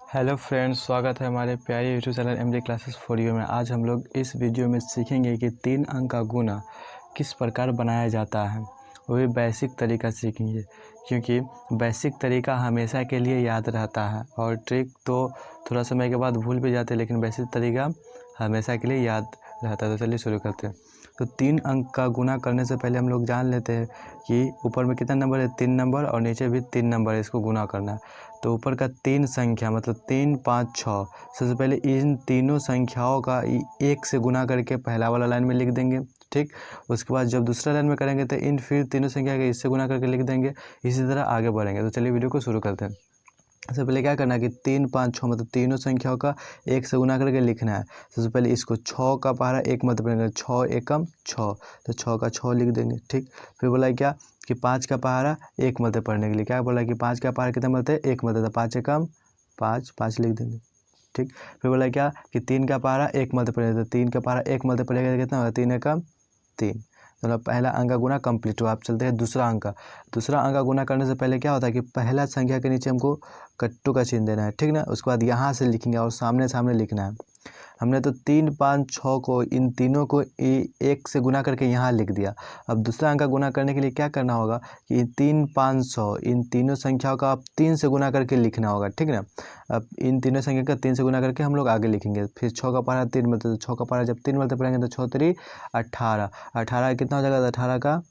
Hello friends, स्वागत है हमारे प्यारे YouTube channel MD classes for you में। आज हम लोग इस वीडियो में सीखेंगे कि 3 अंक का गुना किस प्रकार बनाया जाता है। वो भी बेसिक तरीका सीखेंगे, क्योंकि बेसिक तरीका हमेशा के लिए याद रहता है और ट्रिक तो थोड़ा समय के बाद भूल भी जाते हैं, लेकिन बेसिक तरीका हमेशा के लिए याद रहता है। तो चलिए शुरू करते हैं। तो 3 अंक का गुना करने से पहले हम लोग जान लेते हैं कि ऊपर में कितना नंबर है, 3 नंबर, और नीचे भी 3 नंबर है, इसको गुना करना है। तो ऊपर का 3 संख्या मतलब 3, 5, 6, सबसे पहले इन तीनों संख्याओं का 1 से गुना करके पहला वाला लाइन में लिख देंगे। ठीक, उसके बाद जब दूसरा लाइन में करेंगे तो इन फिर तीनों संख्या के इससे गुना करके लिख देंगे। इसी तरह आगे बढ़ेंगे। तो चलिए वीडियो को शुरू करते हैं। सबसे पहले क्या करना है कि 3, 5, 6 मतलब तीनों संख्याओं का 1 से गुना करके लिखना है। सबसे पहले इसको 6 का पहाड़ा 1 मत पड़ेगा, 6 एकम 6, तो 6 का 6 लिख देंगे। ठीक, फिर बोला क्या कि 5 का पहाड़ा 1 मत पढ़ने के लिए क्या बोला कि 5 का पहाड़ा कितना मत है, 1 मत, तो 5 एकम 5, 5 लिख देंगे। ठीक, फिर बोला क्या कि 3 का पहाड़ा 1 मत पड़ेगा, तो 3 का पहाड़ा 1 मत पड़ेगा तो कितना होगा, 3 एकम 3। तो पहला अंक का गुना कंप्लीट हुआ। आप चलते हैं दूसरा अंक का। दूसरा अंक का गुना करने से पहले क्या होता है कि पहला संख्या के नीचे हमको कट्टू का चिन्ह देना है। ठीक ना, उसके बाद यहाँ से लिखेंगे और सामने सामने लिखना है। हमने तो 3, 5, 6 को इन तीनों को 1 से गुना करके यहाँ लिख दिया। अब दूसरा अंक का गुना करने के लिए क्या करना होगा कि 3, 5, 100 इन तीनों संख्याओं का आप 3 से गुना करके लिखना होगा। ठीक ना, अब इन तीनों संख्या का 3 से गुना करके हम लोग आगे लिखेंगे। फिर 6 का पहाड़ा 3 मतलब, तो 6 का पहाड़ा जब 3 मतलब पढ़ेंगे तो 6 3 18, 18 कितना हो जाएगा, 18 का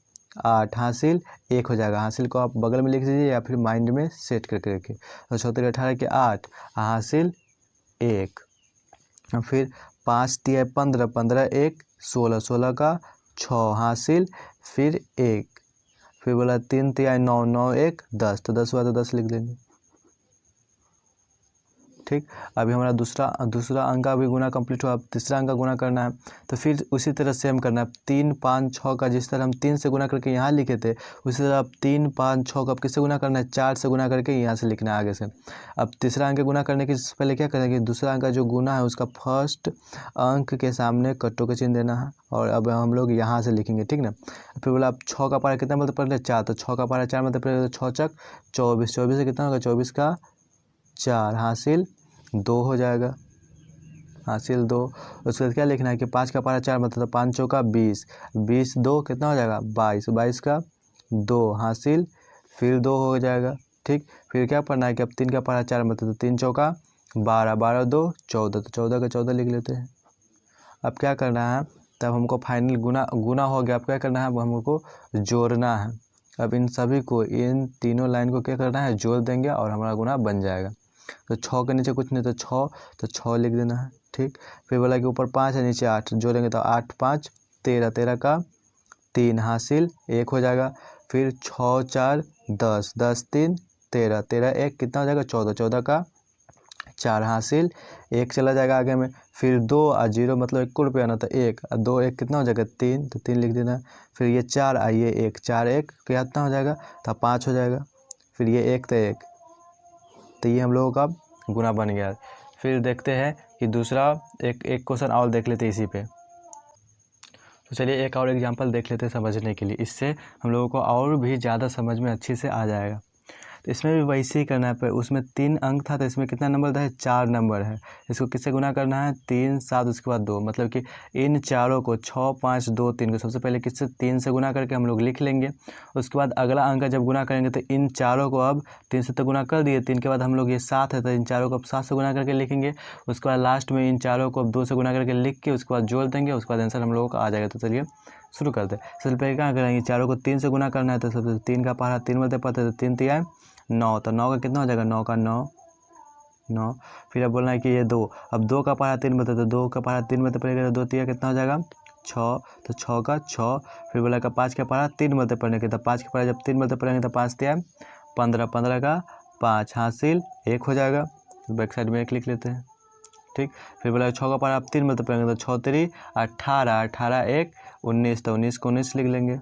8 हासिल 1 हो जाएगा। हासिल को आप बगल में लिख दीजिए या फिर माइंड में सेट करके रखिए। तो 6 3 18 के 8 हासिल 1। फिर 5 3 15, 15 1 16, 16 का 6 हासिल फिर 1। फिर बोला 3 3 9, 9 1 10, तो 10 हुआ तो 10 लिख देंगे। ठीक, अभी हमारा दूसरा अंक का भी गुना कंप्लीट हुआ। अब तीसरा अंक का गुना करना है, तो फिर उसी तरह सेम करना है। 3, 5, 6 का जिस तरह हम 3 से गुना करके यहाँ लिखे थे, उसी तरह अब 3, 5, 6 का अब किससे गुना करना है, 4 से गुना करके यहाँ से लिखना है आगे से। अब तीसरा अंक गुना करने के पहले क्या करेंगे, दूसरा अंक का जो गुना है उसका फर्स्ट अंक के सामने कट्टो का चिन्ह देना है, और अब हम लोग यहाँ से लिखेंगे। ठीक ना, फिर बोला अब 6 का पारा कितना मतलब पढ़ ले 4, तो 6 का पारा 4 मतलब पढ़ेगा, तो 6 चक 24, 24 से कितना होगा, 24 का 4 हासिल 2 हो जाएगा, हासिल 2। उसके बाद क्या लिखना है कि 5 का पारा 4 मतलब 5 चौका 20, 20 2 कितना हो जाएगा, 22, 22 का 2 हासिल फिर 2 हो जाएगा। ठीक, फिर क्या पढ़ना है कि अब 3 का पारा 4 मतलब 3 चौका 12, 12 2 14, तो 14 का 14 लिख लेते हैं। अब क्या करना है, तब हमको फाइनल गुना हो गया। अब क्या करना है, अब हमको जोड़ना है। अब इन सभी को, इन तीनों लाइन को क्या करना है, जोड़ देंगे और हमारा गुना बन जाएगा। तो 6 के नीचे कुछ नहीं, तो 6, तो 6 लिख देना है। ठीक, फिर बोला कि ऊपर 5 है नीचे 8, जोड़ेंगे तो 8 5 13, 13 का 3 हासिल 1 हो जाएगा। फिर 6 4 10, 10 3 13, 13 1 कितना हो जाएगा, 14, 14 का 4 हासिल 1 चला जाएगा आगे में। फिर 2 और 0 मतलब 1 को रुपया ना, तो 1 और 2 1 कितना हो जाएगा, 3, तो 3 लिख देना। फिर ये 4 आइए 1, 4 1 कितना हो जाएगा, तो 5 हो जाएगा। फिर ये 1 तो 1, तो ये हम लोगों का गुना बन गया। फिर देखते हैं कि दूसरा एक क्वेश्चन और देख लेते हैं इसी पे। तो चलिए एक और एग्जांपल देख लेते हैं समझने के लिए, इससे हम लोगों को और भी ज़्यादा समझ में अच्छे से आ जाएगा। तो इसमें भी वैसे ही करना है, पर उसमें 3 अंक था तो इसमें कितना नंबर था, 4 नंबर है। इसको किससे गुना करना है, 3 7 उसके बाद 2, मतलब कि इन चारों को 6 5 2 3 को सबसे पहले किससे 3 से गुना करके हम लोग लिख लेंगे। उसके बाद अगला अंक जब गुना करेंगे तो इन चारों को अब 3 से तो गुना कर दिए, 3 के बाद हम लोग ये 7 है तो इन चारों को अब 7 से गुना करके लिखेंगे। उसके बाद लास्ट में इन चारों को अब 2 से गुना करके लिख के उसके बाद जोड़ देंगे, उसके बाद आंसर हम लोगों का आ जाएगा। तो चलिए शुरू करते हैं। सबसे पहले क्या करेंगे, चारों को 3 से गुना करना है, तो सबसे 3 का पहाड़ा 3 बोलते पता है, तो 3 3 9, तो 9 का कितना हो जाएगा, 9 का 9 9। फिर अब बोलना है कि ये 2, अब 2 का पहाड़ा 3 बता, तो 2 का पहाड़ा 3 बता पड़ेगा, तो 2 3 कितना हो जाएगा, 6, तो 6 का 6। फिर बोला का 5 का पहाड़ा 3 बते पढ़ने के, तो 5 के पहाड़ा जब 3 बते पढ़ेंगे तो 5 3 15, 15 का 5 हासिल 1 हो जाएगा। तो बैक साइड में 1 लिख लेते हैं। ठीक, फिर बोला 6 का पहाड़ा आप 3 बते पढ़ेंगे, तो 6 3 18, 18 1 19, तो 19 को 19 लिख लेंगे,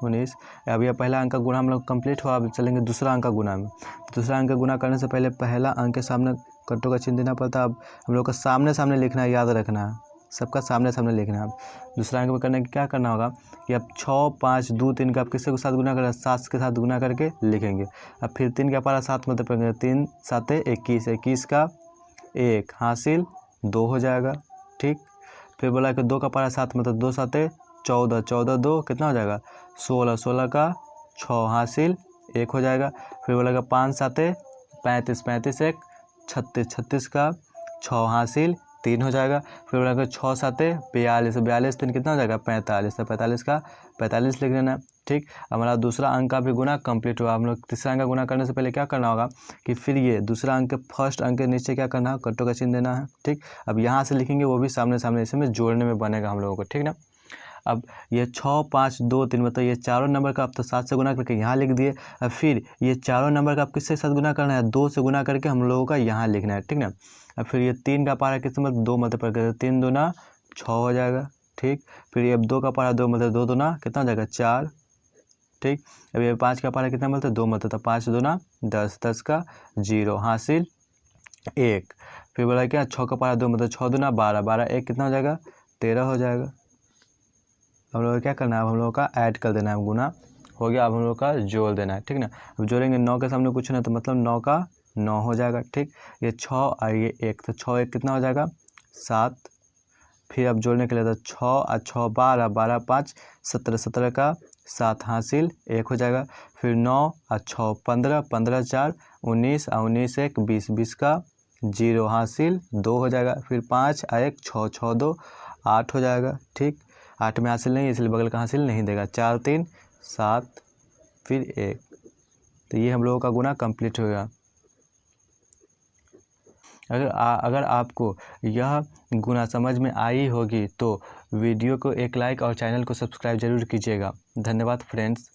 19। अब यह पहला अंक का गुना हम लोग कंप्लीट हुआ। अब चलेंगे दूसरा अंक का गुना में। दूसरा अंक का गुना करने से पहले पहला अंक के सामने कट्टों का चिन्ह देना पड़ता है। अब हम लोग का सामने सामने लिखना है, याद रखना है। सबका सामने सामने लिखना है। दूसरा अंक में करने क्या करना होगा कि अब 6 5 2 3 का आप किसके साथ गुना करें, 7 के साथ गुना करके लिखेंगे। अब फिर 3 का पारा 7 मतलब करेंगे, 3 7 21, 21 का 1 हासिल 2 हो जाएगा। ठीक, फिर बोला कि 2 का पारा 7 मतलब 2 7 14, 14 2 कितना हो जाएगा 16, 16 का 6 हासिल 1 हो जाएगा। फिर बोला कि 5 7 35, 35 1 36, 36 का 6 हासिल 3 हो जाएगा। फिर बोला कि 6 7 42, 42 3 कितना हो जाएगा 45, तो 45 का 45 लिख लेना। ठीक, हमारा दूसरा अंक का भी गुना कंप्लीट हुआ। हम लोग तीसरा अंक का गुना करने से पहले क्या करना होगा कि फिर ये दूसरा अंक के फर्स्ट अंक के नीचे क्या करना है, कट्टों का चिन्ह देना है। ठीक, अब यहाँ से लिखेंगे वो भी सामने सामने, इसमें जोड़ने में बनेगा हम लोगों को। ठीक ना, अब ये 6 5 2 3 मतलब ये चारों नंबर का आप तो 7 से गुना करके यहाँ लिख दिए। अब फिर ये चारों नंबर का आप किसके साथ गुना करना है, 2 से गुना करके हम लोगों का यहाँ लिखना है। ठीक ना, अब फिर ये 3 का पारा किस मतलब 2 मतलब करके 3 दूना 6 हो जाएगा। ठीक, फिर ये अब 2 का पारा 2 मतलब 2 दूना कितना हो जाएगा 4। ठीक, अब ये 5 का पारा कितना मतलब 2 मतलब, तो 5 दूना 10, 10 का 0 हासिल 1। फिर बोला क्या 6 का पारा 2 मतलब 6 दूना 12, 12 1 कितना हो जाएगा 13 हो जाएगा। हम लोग को क्या करना है, अब हम लोग का ऐड कर देना है, गुना हो गया। अब हम लोग का जोड़ देना है। ठीक ना, अब जोड़ेंगे 9 के सामने कुछ ना तो मतलब 9 का 9 हो जाएगा। ठीक, ये 6 और ये 1 तो 6 1 कितना हो जाएगा 7। फिर अब जोड़ने के लिए तो 6 और 6 12, 12 5 17, 17 का 7 हासिल 1 हो जाएगा। फिर 9 और 6 15, 15 4 19 और 19 1 20, 20 का 0 हासिल 2 हो जाएगा। फिर 5 और 1 6, 6 2 8 हो जाएगा। ठीक, 8 में हासिल नहीं इसलिए बगल का हासिल नहीं देगा। 4 3 7 फिर 1, तो ये हम लोगों का गुना कंप्लीट होगा। अगर आपको यह गुना समझ में आई होगी तो वीडियो को एक लाइक और चैनल को सब्सक्राइब जरूर कीजिएगा। धन्यवाद फ्रेंड्स।